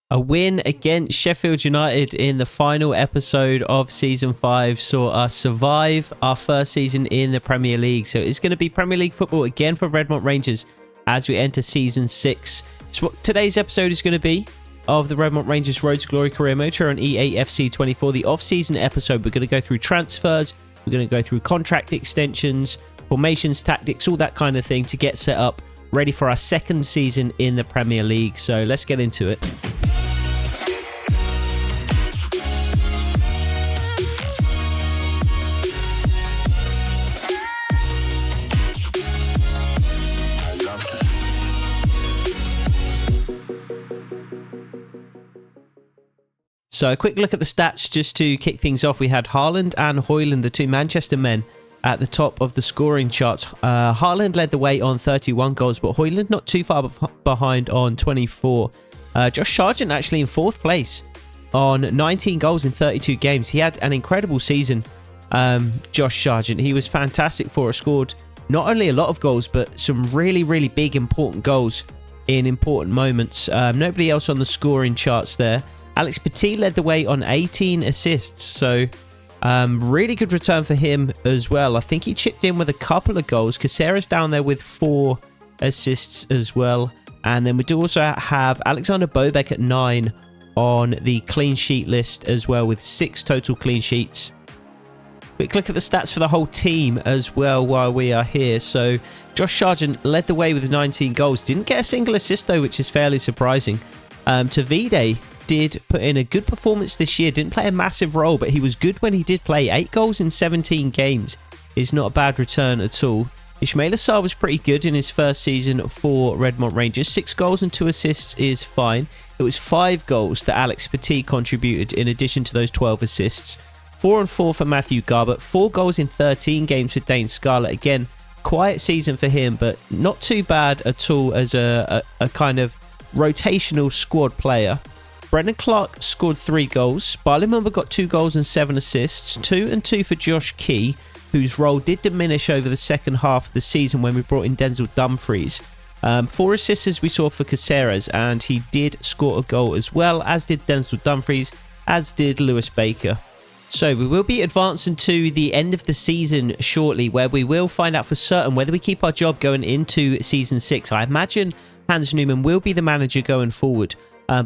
A win against Sheffield United in the final episode of Season 5 saw us survive our first season in the Premier League. So it's going to be Premier League football again for Redmont Rangers as we enter Season 6. So what today's episode is going to be of the Redmont Rangers Road to Glory Career Mode on E80 FC24, the off-season episode. We're going to go through transfers, we're going to go through contract extensions, formations, tactics, all that kind of thing to get set up, ready for our second season in the Premier League. So let's get into it. So a quick look at the stats just to kick things off. We had Haaland and Højlund, the two Manchester men, at the top of the scoring charts. Haaland led the way on 31 goals, but Højlund not too far behind on 24. Josh Sargent actually in 4th place on 19 goals in 32 games. He had an incredible season, Josh Sargent. He was fantastic for us, scored not only a lot of goals, but some really, really big, important goals in important moments. Nobody else on the scoring charts there. Alex Petit led the way on 18 assists, so really good return for him as well. I think he chipped in with a couple of goals. Caceres down there with 4 assists as well. And then we do also have Alexander Bobek at 9 on the clean sheet list as well, with 6 total clean sheets. Quick look at the stats for the whole team as well while we are here. So Josh Sargent led the way with 19 goals. Didn't get a single assist though, which is fairly surprising. Tavide did put in a good performance this year. Didn't play a massive role, but he was good when he did play. 8 goals in 17 games is not a bad return at all. Ismail Assar was pretty good in his first season for Redmont Rangers. 6 goals and 2 assists is fine. It was 5 goals that Alex Petit contributed in addition to those 12 assists. 4 and 4 for Matthew Garbett. 4 goals in 13 games for Dane Scarlett. Again, quiet season for him, but not too bad at all as a kind of rotational squad player. Brendan Clark scored 3 goals. Barley Mumba got 2 goals and 7 assists. 2 and 2 for Josh Key, whose role did diminish over the second half of the season when we brought in Denzel Dumfries. 4 assists as we saw for Caceres, and he did score a goal as well, as did Denzel Dumfries, as did Lewis Baker. So we will be advancing to the end of the season shortly, where we will find out for certain whether we keep our job going into Season 6. I imagine Hans Newman will be the manager going forward.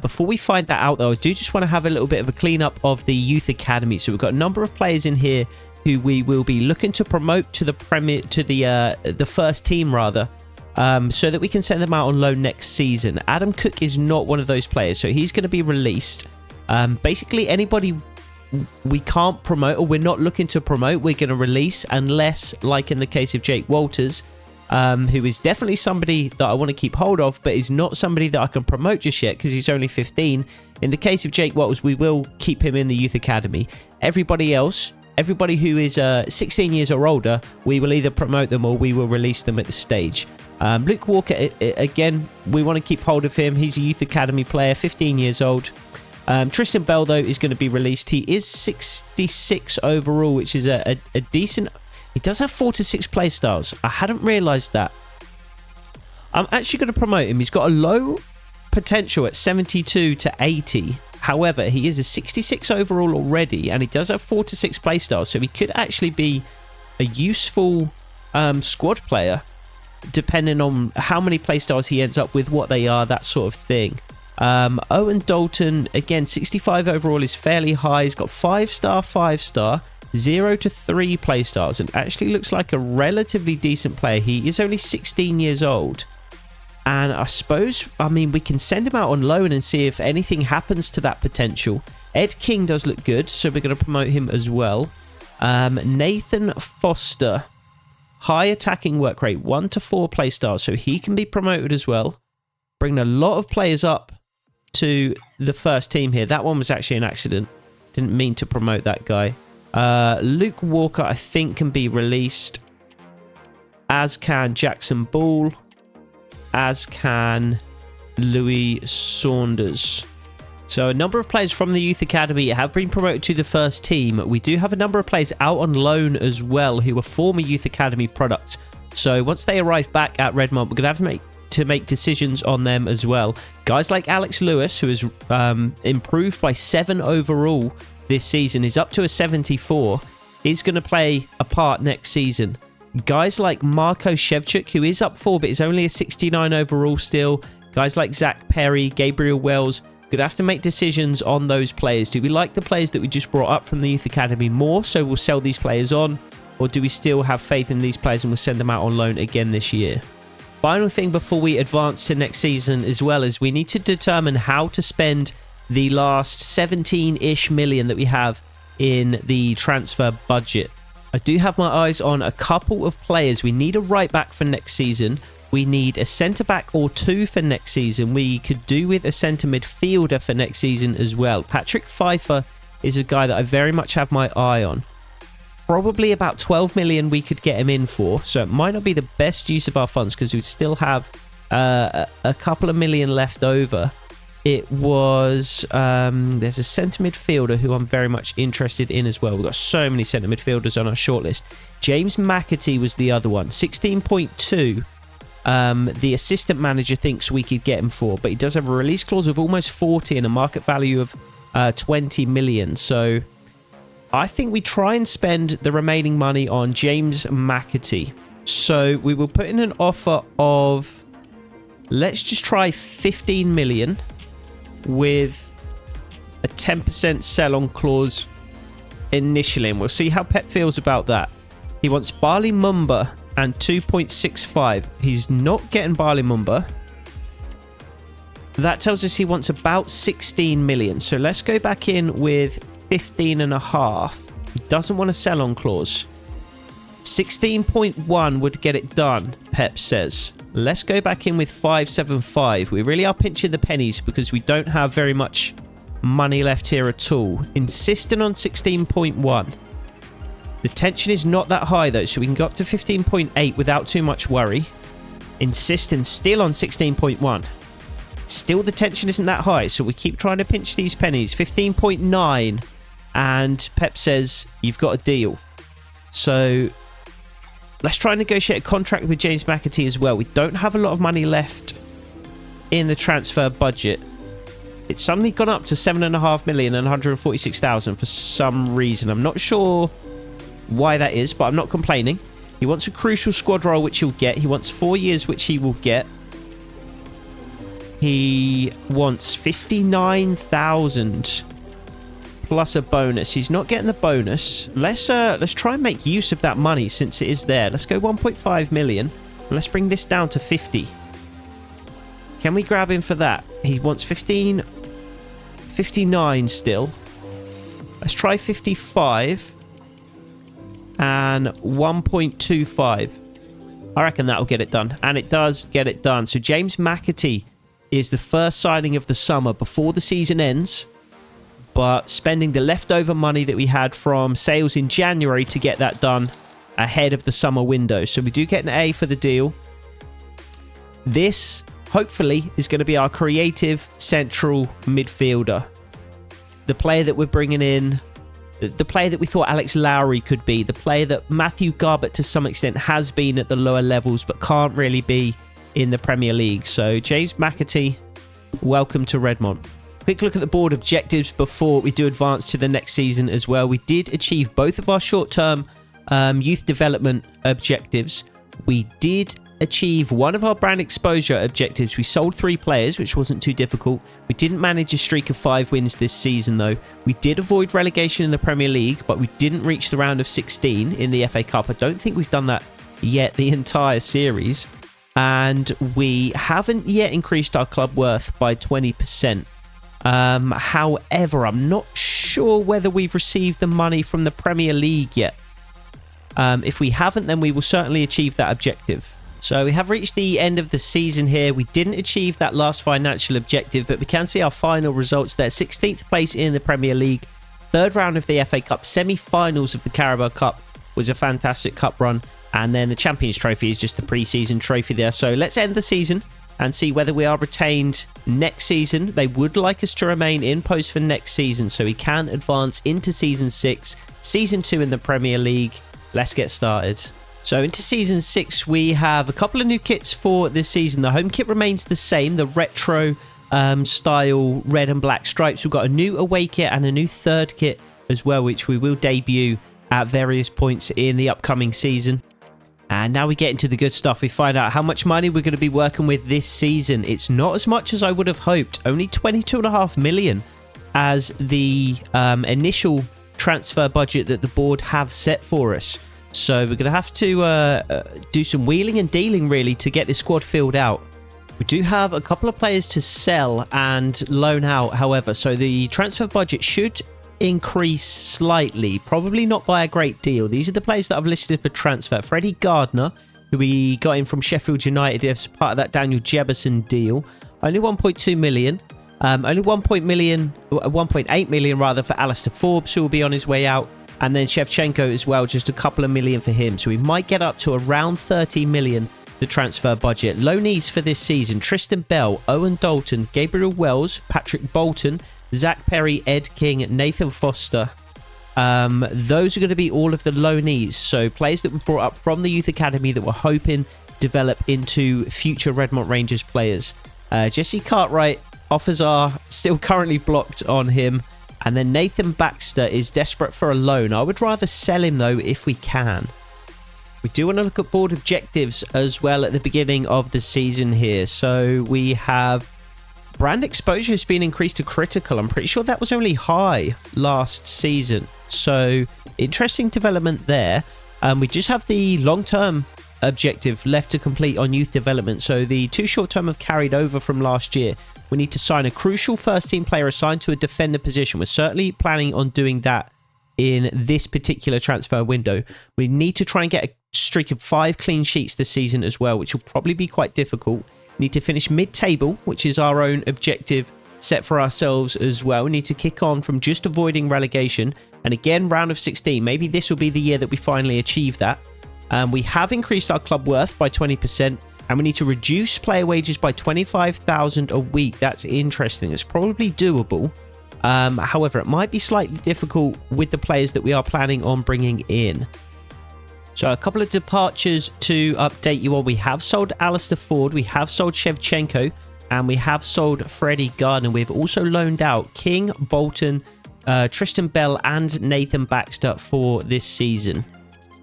Before we find that out though, I do just want to have a little bit of a clean up of the youth academy. So we've got a number of players in here who we will be looking to promote to the the first team rather, so that we can send them out on loan next season. Adam Cook is not one of those players, so he's going to be released. Basically anybody we can't promote, or we're not looking to promote, we're going to release, unless, like in the case of Jake Walters, who is definitely somebody that I want to keep hold of, but is not somebody that I can promote just yet because he's only 15. In the case of Jake Walters, we will keep him in the youth academy. Everybody else, everybody who is 16 years or older, we will either promote them or we will release them at the stage. Luke Walker, again, we want to keep hold of him. He's a youth academy player, 15 years old. Tristan Bell, though, is going to be released. He is 66 overall, which is a decent... He does have 4 to 6 play styles. I hadn't realised that. I'm actually going to promote him. He's got a low potential at 72 to 80. However, he is a 66 overall already, and he does have 4 to 6 play styles, so he could actually be a useful squad player, depending on how many play styles he ends up with, what they are, that sort of thing. Owen Dalton, again, 65 overall is fairly high. He's got 5-star, 5-star. 0 to 3 playstyles, and actually looks like a relatively decent player. He is only 16 years old, and I suppose, I mean, we can send him out on loan and see if anything happens to that potential. Ed King does look good, so we're going to promote him as well. Nathan Foster, high attacking work rate, 1 to 4 playstyles, so he can be promoted as well. Bringing a lot of players up to the first team here. That one was actually an accident. Didn't mean to promote that guy. Luke Walker, I think, can be released, as can Jackson Ball, as can Louis Saunders. So a number of players from the Youth Academy have been promoted to the first team. We do have a number of players out on loan as well who are former Youth Academy products. So once they arrive back at Redmont, we're going to have to make to make decisions on them as well. Guys like Alex Lewis, who has improved by 7 overall this season, is up to a 74, is going to play a part next season. Guys like Marko Shevchuk, who is up 4 but is only a 69 overall still. Guys like Zach Perry, Gabriel Wells, going to have to make decisions on those players. Do we like the players that we just brought up from the Youth Academy more, so we'll sell these players on? Or do we still have faith in these players and we'll send them out on loan again this year? Final thing before we advance to next season as well is we need to determine how to spend the last 17-ish million that we have in the transfer budget. I do have my eyes on a couple of players. We need a right back for next season. We need a centre back or 2 for next season. We could do with a centre midfielder for next season as well. Patrick Pfeiffer is a guy that I very much have my eye on. Probably about 12 million we could get him in for. So it might not be the best use of our funds because we still have a couple of million left over. It was, there's a centre midfielder who I'm very much interested in as well. We've got so many centre midfielders on our shortlist. James McAtee was the other one. 16.2. The assistant manager thinks we could get him for, but he does have a release clause of almost 40 and a market value of 20 million. So I think we try and spend the remaining money on James McAtee. So we will put in an offer of, let's just try 15 million with a 10% sell-on clause initially, and we'll see how Pep feels about that. He wants Barley Mumba and 2.65. He's not getting Barley Mumba. That tells us he wants about 16 million. So let's go back in with 15.5. He doesn't want a sell-on clause. 16.1 would get it done, Pep says. Let's go back in with 5.75. We really are pinching the pennies because we don't have very much money left here at all. Insisting on 16.1. The tension is not that high though, so we can go up to 15.8 without too much worry. Insisting still on 16.1. Still the tension isn't that high, so we keep trying to pinch these pennies. 15.9, and Pep says you've got a deal. So let's try and negotiate a contract with James McAtee as well. We don't have a lot of money left in the transfer budget. It's suddenly gone up to 7.5 million and 146,000 for some reason. I'm not sure why that is, but I'm not complaining. He wants a crucial squad role, which he'll get. He wants 4 years, which he will get. He wants 59,000 plus a bonus. He's not getting the bonus. Let's try and make use of that money since it is there. Let's go 1.5 million. Let's bring this down to 50. Can we grab him for that? He wants 59 still. Let's try 55 and 1.25. I reckon that'll get it done, and it does get it done. So James McAtee is the first signing of the summer before the season ends, but spending the leftover money that we had from sales in January to get that done ahead of the summer window. So we do get an A for the deal. This, hopefully, is going to be our creative central midfielder. The player that we're bringing in, the player that we thought Alex Lowry could be, the player that Matthew Garbutt to some extent has been at the lower levels but can't really be in the Premier League. So James McAtee, welcome to Redmont. Quick look at the board objectives before we do advance to the next season as well. We did achieve both of our short-term youth development objectives. We did achieve one of our brand exposure objectives. We sold 3 players, which wasn't too difficult. We didn't manage a streak of 5 wins this season though. We did avoid relegation in the Premier League, but we didn't reach the round of 16 in the FA Cup. I don't think we've done that yet the entire series. And we haven't yet increased our club worth by 20%. However, I'm not sure whether we've received the money from the Premier League yet. If we haven't, then we will certainly achieve that objective. So we have reached the end of the season here. We didn't achieve that last financial objective, but we can see our final results there. 16th place in the Premier League, 3rd round of the FA Cup, semi-finals of the Carabao Cup was a fantastic cup run, and then the Champions Trophy is just the pre-season trophy there. So let's end the season and see whether we are retained next season. They would like us to remain in post for next season, so we can advance into Season 6, Season 2 in the Premier League. Let's get started. So into Season 6, we have a couple of new kits for this season. The home kit remains the same, the retro style red and black stripes. We've got a new away kit and a new third kit as well, which we will debut at various points in the upcoming season. And now we get into the good stuff. We find out how much money we're going to be working with this season. It's not as much as I would have hoped. Only 22.5 million as the initial transfer budget that the board have set for us. So we're going to have to do some wheeling and dealing really to get this squad filled out. We do have a couple of players to sell and loan out, however, so the transfer budget should increase slightly, probably not by a great deal. These are the players that I've listed for transfer. Freddie Gardner, who we got in from Sheffield United as part of that Daniel Jebison deal, only 1.2 million. Only 1.8 million rather for Alistair Forbes, who will be on his way out. And then Shevchenko as well, just a couple of million for him. So we might get up to around 30 million, the transfer budget. Loanees for this season: Tristan Bell, Owen Dalton, Gabriel Wells, Patrick Bolton, Zach Perry, Ed King, Nathan Foster. Those are going to be all of the loanees. So players that were brought up from the youth academy that we're hoping develop into future Redmont Rangers players. Jesse Cartwright, offers are still currently blocked on him. And then Nathan Baxter is desperate for a loan. I would rather sell him though if we can. We do want to look at board objectives as well at the beginning of the season here. So we have brand exposure has been increased to critical. I'm pretty sure that was only high last season. So interesting development there. We just have the long-term objective left to complete on youth development. So the 2 short-term have carried over from last year. We need to sign a crucial first-team player assigned to a defender position. We're certainly planning on doing that in this particular transfer window. We need to try and get a streak of 5 clean sheets this season as well, which will probably be quite difficult. We need to finish mid-table, which is our own objective set for ourselves as well. We need to kick on from just avoiding relegation. And again, round of 16. Maybe this will be the year that we finally achieve that. We have increased our club worth by 20%. And we need to reduce player wages by 25,000 a week. That's interesting. It's probably doable. However, it might be slightly difficult with the players that we are planning on bringing in. So a couple of departures to update you on. We have sold Alistair Ford, we have sold Shevchenko, and we have sold Freddie Gardner. We've also loaned out King, Bolton, Tristan Bell, and Nathan Baxter for this season.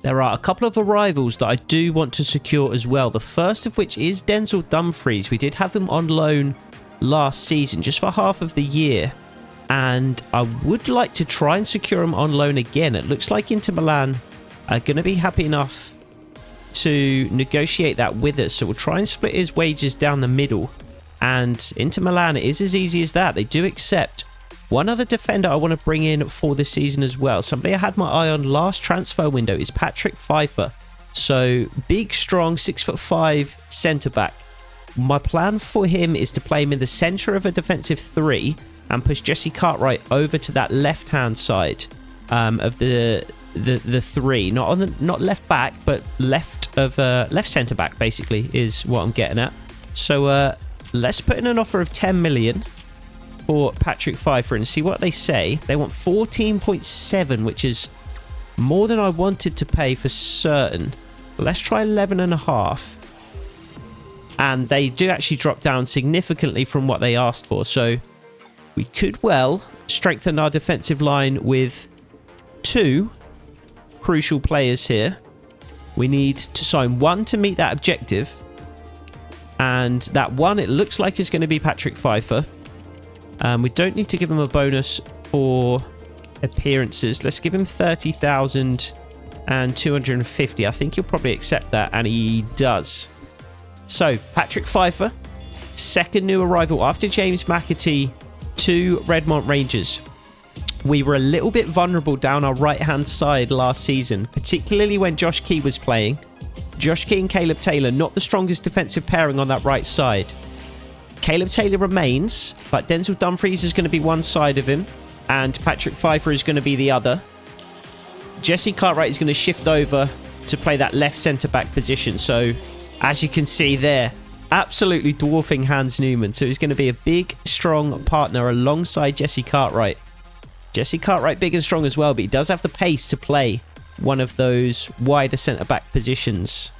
There are a couple of arrivals that I do want to secure as well. The first of which is Denzel Dumfries. We did have him on loan last season, just for half of the year. And I would like to try and secure him on loan again. It looks like Inter Milan are going to be happy enough to negotiate that with us. So we'll try and split his wages down the middle. And Inter Milan, it is as easy as that. They do accept. One other defender I want to bring in for this season as well, somebody I had my eye on last transfer window, is Patrick Pfeiffer. So big, strong, 6'5" centre-back. My plan for him is to play him in the centre of a defensive 3 and push Jesse Cartwright over to that left-hand side of the 3. Not left back, but left centre-back, basically, is what I'm getting at. So let's put in an offer of 10 million. For Patrick Pfeiffer and see what they say. They want 14.7, which is more than I wanted to pay for certain. But let's try 11.5. And they do actually drop down significantly from what they asked for. So we could well strengthen our defensive line with 2 crucial players here. We need to sign 1 to meet that objective. And that 1, it looks like, is going to be Patrick Pfeiffer. We don't need to give him a bonus for appearances. Let's give him 30,250. I think he'll probably accept that, and he does. So, Patrick Pfeiffer, second new arrival after James McAtee to Redmont Rangers. We were a little bit vulnerable down our right-hand side last season, particularly when Josh Key was playing. Josh Key and Caleb Taylor, not the strongest defensive pairing on that right side. Caleb Taylor remains, but Denzel Dumfries is going to be one side of him, and Patrick Pfeiffer is going to be the other. Jesse Cartwright is going to shift over to play that left centre-back position. So, as you can see there, absolutely dwarfing Hans Newman. So he's going to be a big, strong partner alongside Jesse Cartwright. Jesse Cartwright big and strong as well, but he does have the pace to play one of those wider centre-back positions.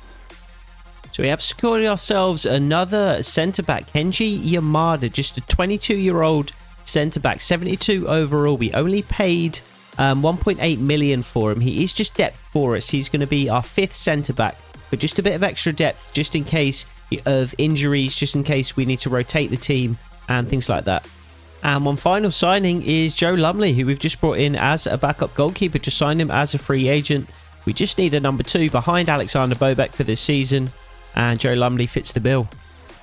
So we have secured ourselves another centre-back, Kenji Yamada, just a 22-year-old centre-back, 72 overall. We only paid 1.8 million for him. He is just depth for us. He's going to be our 5th centre-back, but just a bit of extra depth just in case of injuries, just in case we need to rotate the team and things like that. And one final signing is Joe Lumley, who we've just brought in as a backup goalkeeper. Just signed him as a free agent. We just need a number 2 behind Alexander Bobek for this season, and Joe Lumley fits the bill.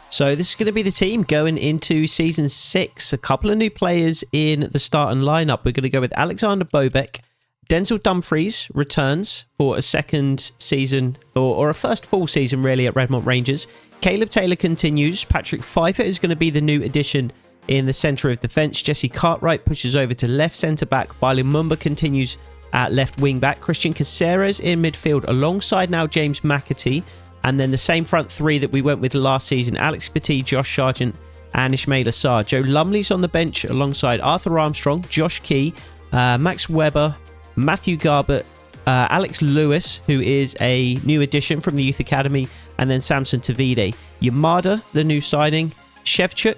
So this is going to be the team going into Season 6. A couple of new players in the starting lineup. We're going to go with Alexander Bobek. Denzel Dumfries returns for a second season, or a first full season really, at Redmont Rangers. Caleb Taylor continues. Patrick Pfeiffer is going to be the new addition in the centre of defence. Jesse Cartwright pushes over to left centre-back. Bailey Mumba continues at left wing-back. Christian Caceres in midfield alongside now James McAtee. And then the same front three that we went with last season: Alex Petit, Josh Sargent, and Ishmael Assar. Joe Lumley's on the bench alongside Arthur Armstrong, Josh Key, Max Weber, Matthew Garbett, Alex Lewis, who is a new addition from the Youth Academy, and then Samson Tavide. Yamada, the new signing. Shevchuk,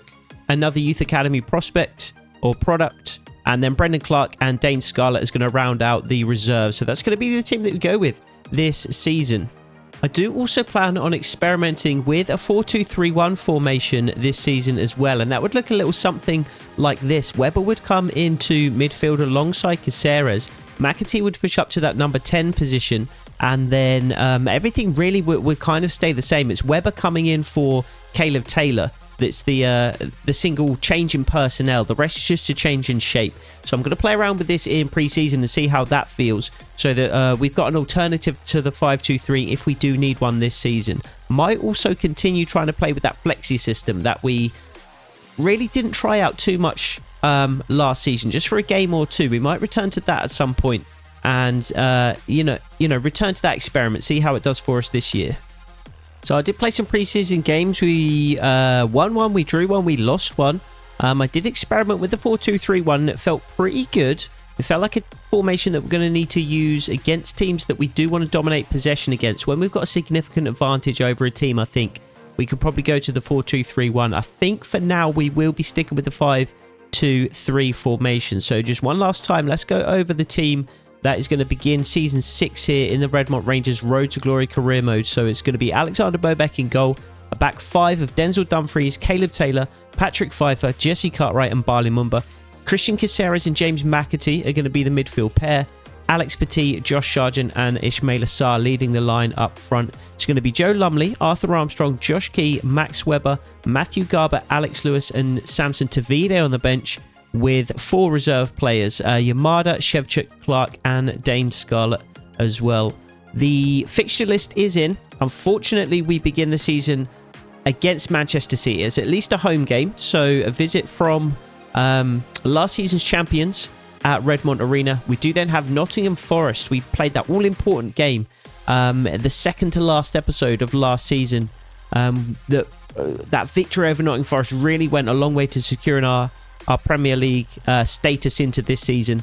another Youth Academy prospect or product. And then Brendan Clark and Dane Scarlett is going to round out the reserve. So that's going to be the team that we go with this season. I do also plan on experimenting with a 4-2-3-1 formation this season as well, and that would look a little something like this. Weber would come into midfield alongside Caceres. McAtee would push up to that number 10 position, and then everything really would kind of stay the same. It's Weber coming in for Caleb Taylor. That's the single change in personnel. The rest is just a change in shape. So I'm going to play around with this in pre-season and see how that feels, so that we've got an alternative to the 5-2-3 if we do need one this season. Might also continue trying to play with that flexi system that we really didn't try out too much last season, just for a game or two. We might return to that at some point and you know, return to that experiment, see how it does for us this year. So I did play some preseason games. We won one, we drew one, we lost one. I did experiment with the 4-2-3-1 and it felt pretty good. It felt like a formation that we're going to need to use against teams that we do want to dominate possession against. When we've got a significant advantage over a team, I think we could probably go to the 4-2-3-1. I think for now we will be sticking with the 5-2-3 formation. So just one last time, let's go over the team that is going to begin Season 6 here in the Redmont Rangers Road to Glory career mode. So it's going to be Alexander Bobek in goal, a back 5 of Denzel Dumfries, Caleb Taylor, Patrick Pfeiffer, Jesse Cartwright and Bailey Mumba. Christian Caceres and James McAtee are going to be the midfield pair. Alex Petit, Josh Sargent and Ishmael Assar leading the line up front. It's going to be Joe Lumley, Arthur Armstrong, Josh Key, Max Weber, Matthew Garber, Alex Lewis and Samson Tavide on the bench, with 4 reserve players, Yamada, Shevchuk, Clark and Dane Scarlett as well. The fixture list is in. Unfortunately, we begin the season against Manchester City. It's at least a home game, so a visit from last season's champions at Redmont Arena. We do then have Nottingham Forest. We played that all-important game, the second to last episode of last season. That victory over Nottingham Forest really went a long way to securing our Premier League status into this season.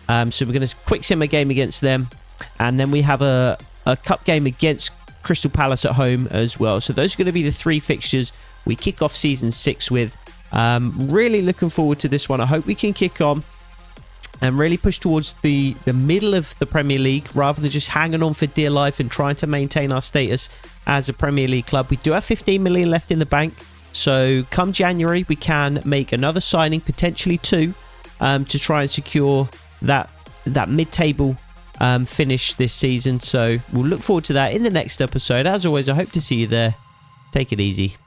So we're going to quick sim a game against them, and then we have a cup game against Crystal Palace at home as well. So those are going to be the 3 fixtures we kick off Season 6 with. Really looking forward to this one. I hope we can kick on and really push towards the middle of the Premier League, rather than just hanging on for dear life and trying to maintain our status as a Premier League club. We do have 15 million left in the bank. So come January, we can make another signing, potentially 2, to try and secure that mid-table finish this season. So we'll look forward to that in the next episode. As always, I hope to see you there. Take it easy.